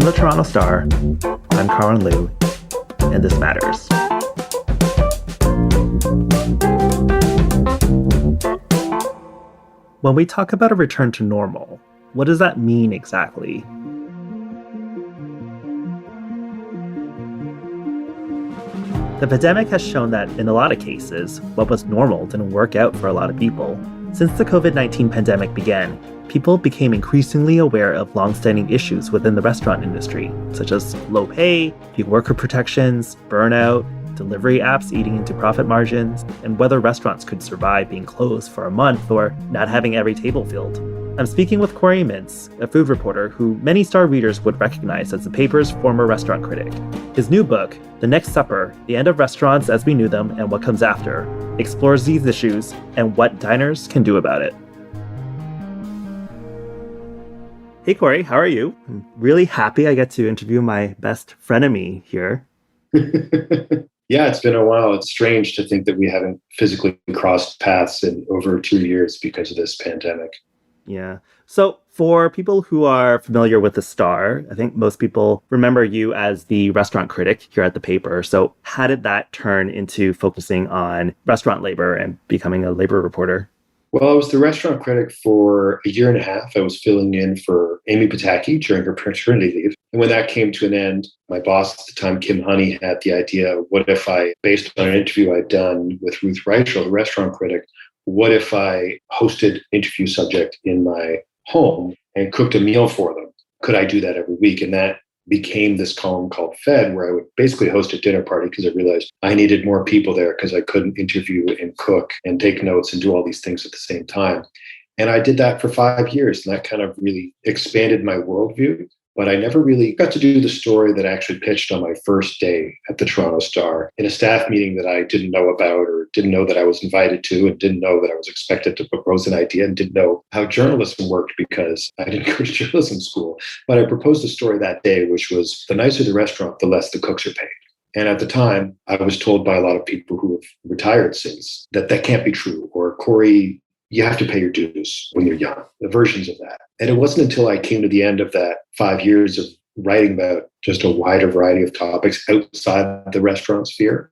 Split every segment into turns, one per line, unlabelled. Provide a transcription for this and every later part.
the Toronto Star. I'm Karon Liu, and this matters. When we talk about a return to normal, what does that mean exactly? The pandemic has shown that in a lot of cases, what was normal didn't work out for a lot of people. Since the COVID-19 pandemic began, people became increasingly aware of longstanding issues within the restaurant industry, such as low pay, few worker protections, burnout, delivery apps eating into profit margins, and whether restaurants could survive being closed for a month or not having every table filled. I'm speaking with Corey Mintz, a food reporter who many Star readers would recognize as the paper's former restaurant critic. His new book, The Next Supper, The End of Restaurants as We Knew Them and What Comes After, explores these issues and what diners can do about it. Hey Corey, how are you? I'm really happy I get to interview my best frenemy here.
Yeah, it's been a while. It's strange to think that we haven't physically crossed paths in over 2 years because of this pandemic.
Yeah. So for people who are familiar with the Star, I think most people remember you as the restaurant critic here at the paper. So how did that turn into focusing on restaurant labor and becoming a labor reporter?
Well, I was the restaurant critic for a year and a half. I was filling in for Amy Pataki during her paternity leave. And when that came to an end, my boss at the time, Kim Honey, had the idea, what if I, based on an interview I'd done with Ruth Reichel, the restaurant critic, what if I hosted interview subject in my home and cooked a meal for them? Could I do that every week? And that became this column called Fed, where I would basically host a dinner party because I realized I needed more people there because I couldn't interview and cook and take notes and do all these things at the same time. And I did that for 5 years, and that kind of really expanded my worldview. But I never really got to do the story that I actually pitched on my first day at the Toronto Star in a staff meeting that I didn't know about or didn't know that I was invited to and didn't know that I was expected to propose an idea and didn't know how journalism worked because I didn't go to journalism school. But I proposed a story that day, which was the nicer the restaurant, the less the cooks are paid. And at the time, I was told by a lot of people who have retired since that that can't be true, or Corey, you have to pay your dues when you're young, the versions of that. And it wasn't until I came to the end of that 5 years of writing about just a wider variety of topics outside the restaurant sphere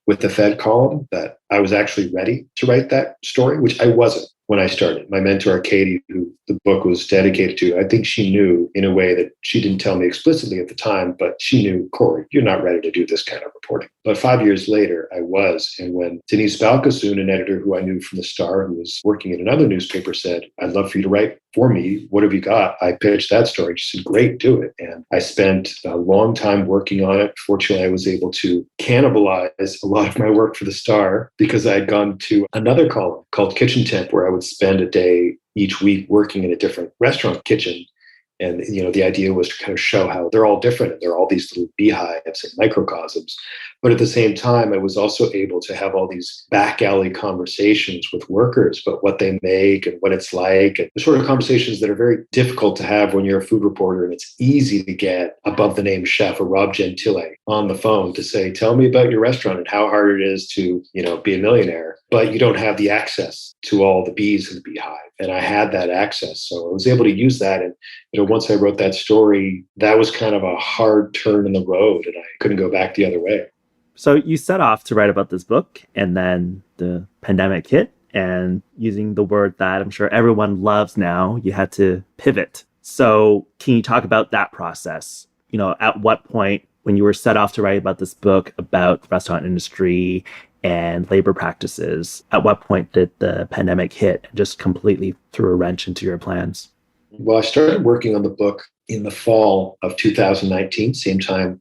with the Fed column that I was actually ready to write that story, which I wasn't when I started. My mentor, Katie, who the book was dedicated to, I think she knew in a way that she didn't tell me explicitly at the time, but she knew, Corey, you're not ready to do this kind of reporting. But 5 years later, I was. And when Denise Balkasoon, an editor who I knew from the Star, who was working at another newspaper, said, I'd love for you to write for me. What have you got? I pitched that story. She said, great, do it. And I spent a long time working on it. Fortunately, I was able to cannibalize a lot of my work for the Star because I had gone to another column called Kitchen Temp, where I would spend a day each week working in a different restaurant kitchen. And, the idea was to kind of show how they're all different. And they're all these little beehives and microcosms. But at the same time, I was also able to have all these back alley conversations with workers about what they make and what it's like. And the sort of conversations that are very difficult to have when you're a food reporter. And it's easy to get above the name chef or Rob Gentile on the phone to say, tell me about your restaurant and how hard it is to, be a millionaire. But you don't have the access to all the bees in the beehive. And I had that access. So I was able to use that. And, once I wrote that story, that was kind of a hard turn in the road and I couldn't go back the other way.
So you set off to write about this book and then the pandemic hit, and using the word that I'm sure everyone loves now, you had to pivot. So can you talk about that process? At what point when you were set off to write about this book about the restaurant industry and labor practices, at what point did the pandemic hit and just completely threw a wrench into your plans?
Well, I started working on the book in the fall of 2019, same time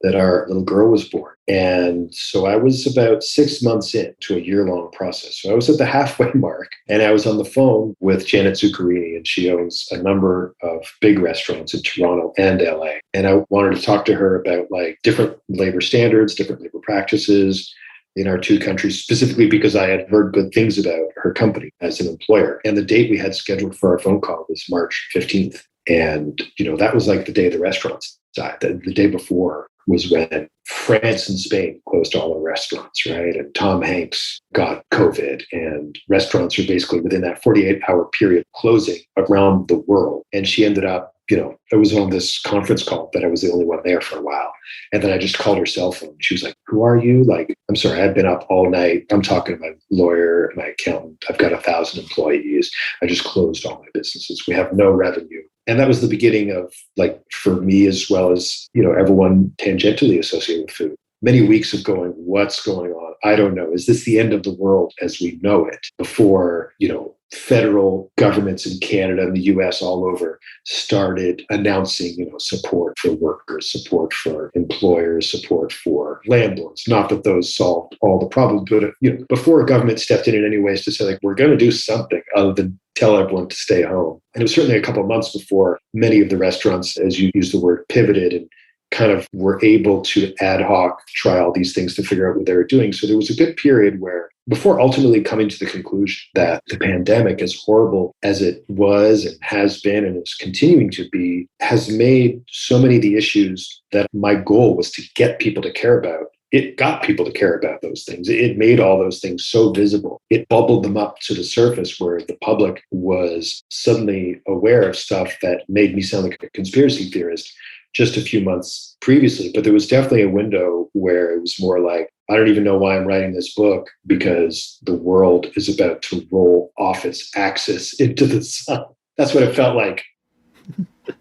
that our little girl was born. And so I was about 6 months into a year-long process. So I was at the halfway mark and I was on the phone with Janet Zuccarini, and she owns a number of big restaurants in Toronto and LA. And I wanted to talk to her about different labor standards, different labor practices in our two countries, specifically because I had heard good things about her company as an employer. And the date we had scheduled for our phone call was March 15th. And, that was like the day the restaurants died. The day before was when France and Spain closed all the restaurants, right? And Tom Hanks got COVID, and restaurants are basically within that 48-hour period closing around the world. And she ended up I was on this conference call that I was the only one there for a while. And then I just called her cell phone. She was like, "Who are you?" Like, "I'm sorry, I've been up all night. I'm talking to my lawyer, my accountant. I've got 1,000 employees. I just closed all my businesses. We have no revenue." And that was the beginning of, like, for me as well as, everyone tangentially associated with food. Many weeks of going, what's going on? I don't know. Is this the end of the world as we know it? Before, federal governments in Canada and the US all over started announcing, support for workers, support for employers, support for landlords. Not that those solved all the problems, but before a government stepped in any ways to say, like, we're going to do something other than tell everyone to stay home. And it was certainly a couple of months before many of the restaurants, as you use the word, pivoted and kind of were able to ad hoc try all these things to figure out what they were doing. So there was a good period where, before ultimately coming to the conclusion that the pandemic, as horrible as it was and has been and is continuing to be, has made so many of the issues that my goal was to get people to care about. It got people to care about those things. It made all those things so visible. It bubbled them up to the surface where the public was suddenly aware of stuff that made me sound like a conspiracy theorist just a few months previously. But there was definitely a window where it was more like, I don't even know why I'm writing this book, because the world is about to roll off its axis into the sun. That's what it felt like.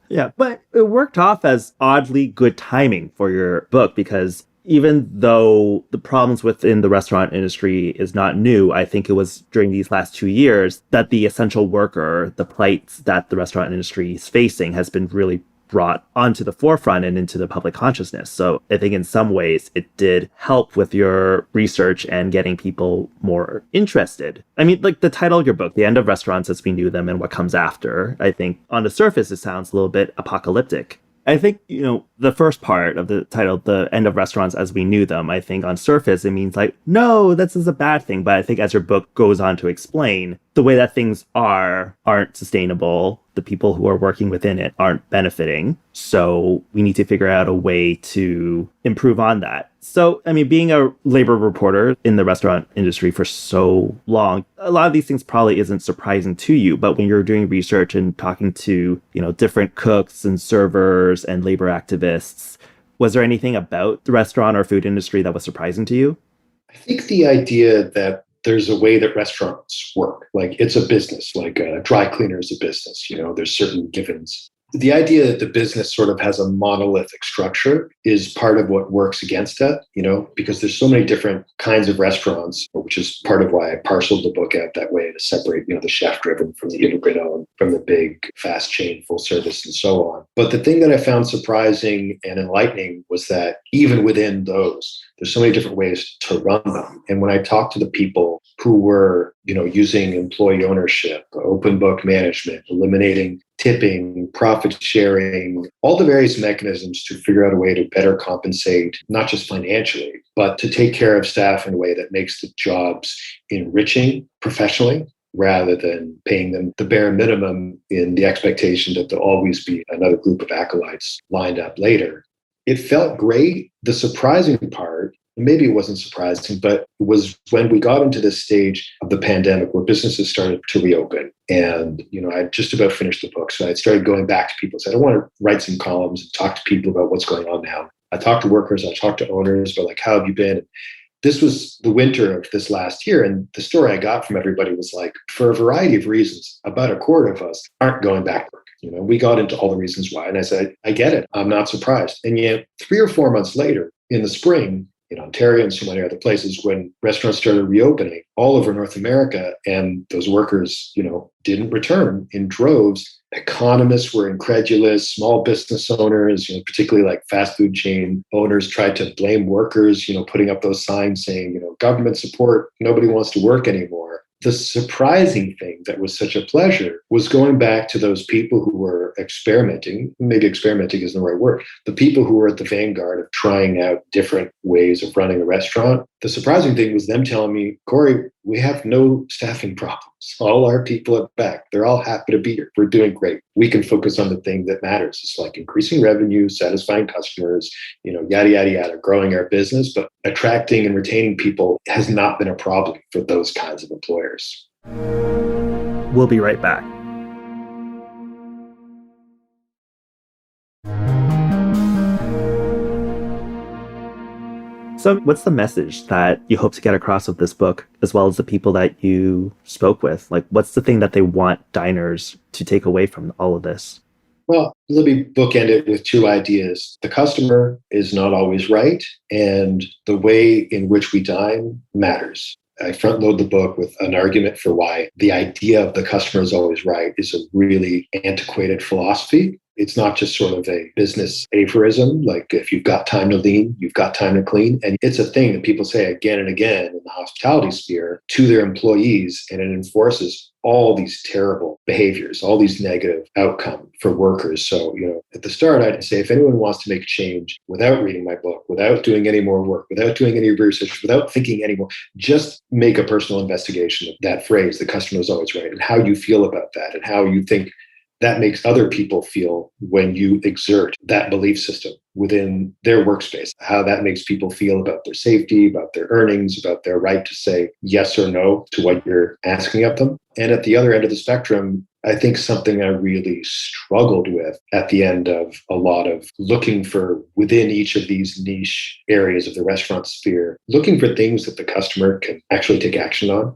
Yeah, but it worked off as oddly good timing for your book, because even though the problems within the restaurant industry is not new, I think it was during these last 2 years that the essential worker, the plights that the restaurant industry is facing, has been really brought onto the forefront and into the public consciousness. So I think in some ways it did help with your research and getting people more interested. I mean, like the title of your book, The End of Restaurants as We Knew Them and What Comes After, I think on the surface it sounds a little bit apocalyptic. I think, the first part of the title, The End of Restaurants as We Knew Them, I think on surface it means like, no, this is a bad thing. But I think as your book goes on to explain, the way that things aren't sustainable. The people who are working within it aren't benefiting. So we need to figure out a way to improve on that. So, I mean, being a labor reporter in the restaurant industry for so long, a lot of these things probably isn't surprising to you. But when you're doing research and talking to, different cooks and servers and labor activists, was there anything about the restaurant or food industry that was surprising to you?
I think the idea that there's a way that restaurants work, like it's a business, like a dry cleaner is a business, there's certain givens. The idea that the business sort of has a monolithic structure is part of what works against that, because there's so many different kinds of restaurants, which is part of why I parceled the book out that way, to separate, the chef driven from the immigrant owned, from the big fast chain, full service, and so on. But the thing that I found surprising and enlightening was that even within those, there's so many different ways to run them. And when I talked to the people who were, using employee ownership, open book management, eliminating tipping, profit sharing, all the various mechanisms to figure out a way to better compensate, not just financially, but to take care of staff in a way that makes the jobs enriching professionally, rather than paying them the bare minimum in the expectation that there'll always be another group of acolytes lined up later. It felt great. The surprising part, maybe it wasn't surprising, but it was when we got into this stage of the pandemic where businesses started to reopen. And, I just about finished the book. So I started going back to people. So I want to write some columns and talk to people about what's going on now. I talked to workers, I talked to owners, but like, how have you been? This was the winter of this last year. And the story I got from everybody was like, for a variety of reasons, about a quarter of us aren't going back to work. We got into all the reasons why. And I said, I get it. I'm not surprised. And yet 3 or 4 months later in the spring, in Ontario and so many other places, when restaurants started reopening all over North America, and those workers, didn't return in droves, economists were incredulous. Small business owners, particularly like fast food chain owners, tried to blame workers, putting up those signs saying, government support, nobody wants to work anymore. The surprising thing that was such a pleasure was going back to those people who were experimenting. Maybe experimenting isn't the right word. The people who were at the vanguard of trying out different ways of running a restaurant. The surprising thing was them telling me, Corey, we have no staffing problems. All our people are back. They're all happy to be here. We're doing great. We can focus on the thing that matters. It's like increasing revenue, satisfying customers, yada, yada, yada, growing our business. But attracting and retaining people has not been a problem for those kinds of employers.
We'll be right back. So, what's the message that you hope to get across with this book, as well as the people that you spoke with? Like, what's the thing that they want diners to take away from all of this?
Well, let me bookend it with two ideas. The customer is not always right, and the way in which we dine matters. I front load the book with an argument for why the idea of the customer is always right is a really antiquated philosophy. It's not just sort of a business aphorism, like if you've got time to lean, you've got time to clean. And it's a thing that people say again and again in the hospitality sphere to their employees, and it enforces all these terrible behaviors, all these negative outcomes for workers. So, at the start, I'd say if anyone wants to make change without reading my book, without doing any more work, without doing any research, without thinking anymore, just make a personal investigation of that phrase, the customer is always right, and how you feel about that and how you think that makes other people feel when you exert that belief system within their workspace, how that makes people feel about their safety, about their earnings, about their right to say yes or no to what you're asking of them. And at the other end of the spectrum, I think something I really struggled with at the end of a lot of looking for within each of these niche areas of the restaurant sphere, looking for things that the customer can actually take action on,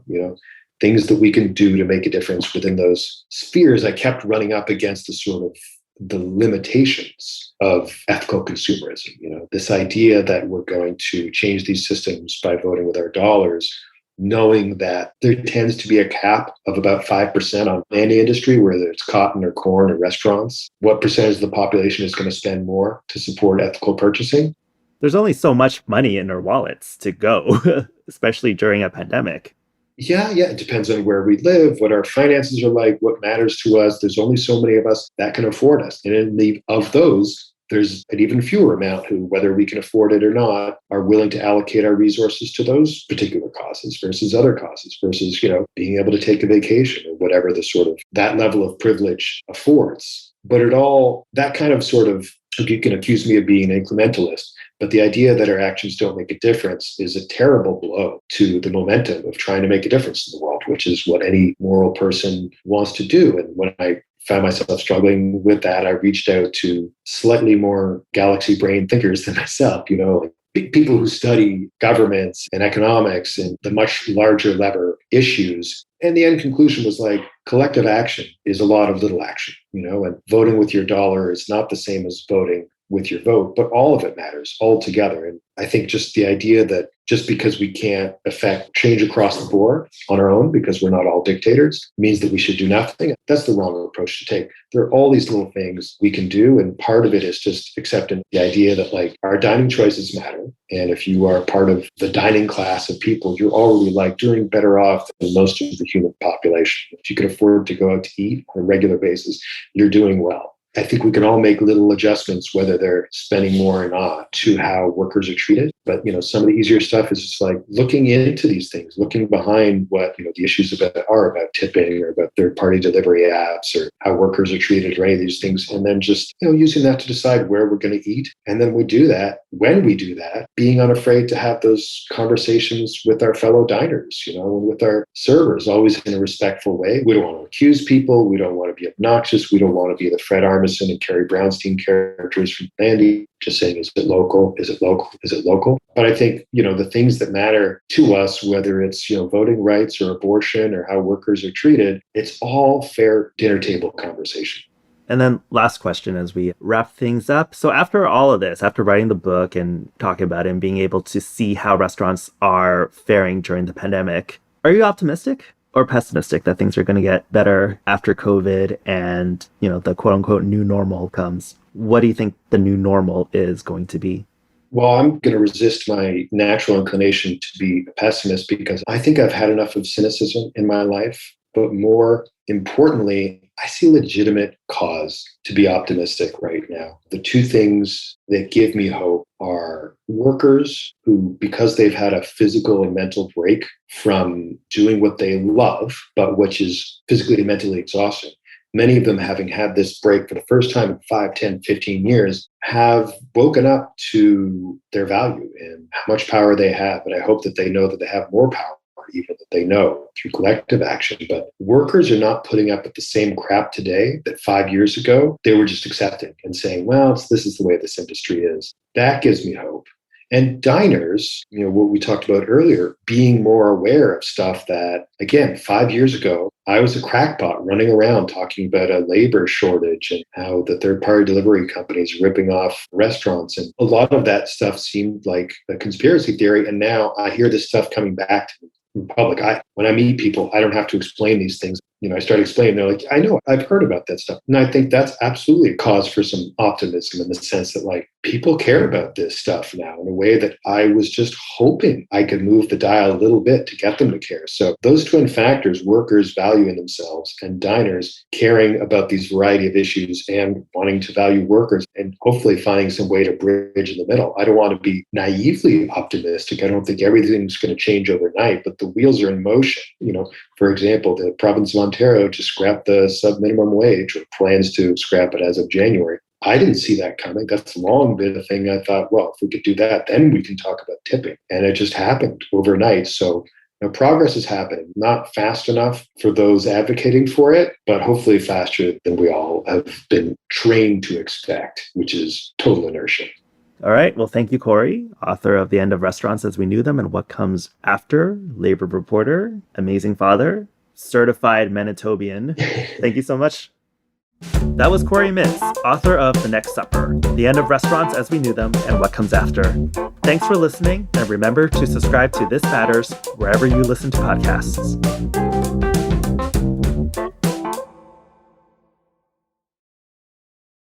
things that we can do to make a difference within those spheres. I kept running up against the limitations of ethical consumerism. This idea that we're going to change these systems by voting with our dollars, knowing that there tends to be a cap of about 5% on any industry, whether it's cotton or corn or restaurants. What percentage of the population is going to spend more to support ethical purchasing?
There's only so much money in our wallets to go, especially during a pandemic.
Yeah. It depends on where we live, what our finances are like, what matters to us. There's only so many of us that can afford us. And of those, there's an even fewer amount who, whether we can afford it or not, are willing to allocate our resources to those particular causes versus other causes versus, being able to take a vacation or whatever that level of privilege affords. But that kind of you can accuse me of being an incrementalist, but the idea that our actions don't make a difference is a terrible blow to the momentum of trying to make a difference in the world, which is what any moral person wants to do. And when I found myself struggling with that, I reached out to slightly more galaxy brain thinkers than myself, people who study governments and economics and the much larger lever issues. And the end conclusion was like, collective action is a lot of little action, and voting with your dollar is not the same as voting with your vote, but all of it matters all together. And I think just the idea that just because we can't affect change across the board on our own, because we're not all dictators, means that we should do nothing. That's the wrong approach to take. There are all these little things we can do. And part of it is just accepting the idea that our dining choices matter. And if you are part of the dining class of people, you're already doing better off than most of the human population. If you can afford to go out to eat on a regular basis, you're doing well. I think we can all make little adjustments, whether they're spending more or not, to how workers are treated. But, some of the easier stuff is just looking into these things, looking behind what, the issues are about tipping or about third-party delivery apps or how workers are treated or any of these things. And then just, using that to decide where we're going to eat. And then when we do that, being unafraid to have those conversations with our fellow diners, and with our servers, always in a respectful way. We don't want to accuse people. We don't want to be obnoxious. We don't want to be the Fred Armisen and Carrie Brownstein characters from Andy, just saying, is it local? Is it local? Is it local? But I think, the things that matter to us, whether it's, voting rights or abortion or how workers are treated, it's all fair dinner table conversation.
And then last question as we wrap things up. So after all of this, after writing the book and talking about it and being able to see how restaurants are faring during the pandemic, are you optimistic or pessimistic that things are going to get better after COVID and, the quote unquote new normal comes? What do you think the new normal is going to be?
Well, I'm going to resist my natural inclination to be a pessimist because I think I've had enough of cynicism in my life. But more importantly, I see legitimate cause to be optimistic right now. The two things that give me hope are workers who, because they've had a physical and mental break from doing what they love, but which is physically and mentally exhausting, many of them having had this break for the first time in 5, 10, 15 years, have woken up to their value and how much power they have. And I hope that they know that they have more power, even that they know through collective action. But workers are not putting up with the same crap today that 5 years ago they were just accepting and saying, well, this is the way this industry is. That gives me hope. And diners, what we talked about earlier, being more aware of stuff that, again, 5 years ago, I was a crackpot running around talking about a labor shortage and how the third-party delivery companies ripping off restaurants. And a lot of that stuff seemed like a conspiracy theory. And now I hear this stuff coming back to me in public. When I meet people, I don't have to explain these things. I start explaining, they're like, I know, I've heard about that stuff. And I think that's absolutely a cause for some optimism in the sense that like people care about this stuff now in a way that I was just hoping I could move the dial a little bit to get them to care. So those twin factors, workers valuing themselves and diners caring about these variety of issues and wanting to value workers and hopefully finding some way to bridge in the middle. I don't want to be naively optimistic. I don't think everything's going to change overnight, but the wheels are in motion. For example, the province of Ontario just scrapped the sub-minimum wage or plans to scrap it as of January. I didn't see that coming. That's long been a thing. I thought, well, if we could do that, then we can talk about tipping. And it just happened overnight. So progress is happening, not fast enough for those advocating for it, but hopefully faster than we all have been trained to expect, which is total inertia.
All right. Well, thank you, Corey, author of The End of Restaurants as We Knew Them and What Comes After, labor reporter, amazing father, certified Manitobian. Thank you so much. That was Corey Mintz, author of The Next Supper, The End of Restaurants as We Knew Them and What Comes After. Thanks for listening, and remember to subscribe to This Matters wherever you listen to podcasts.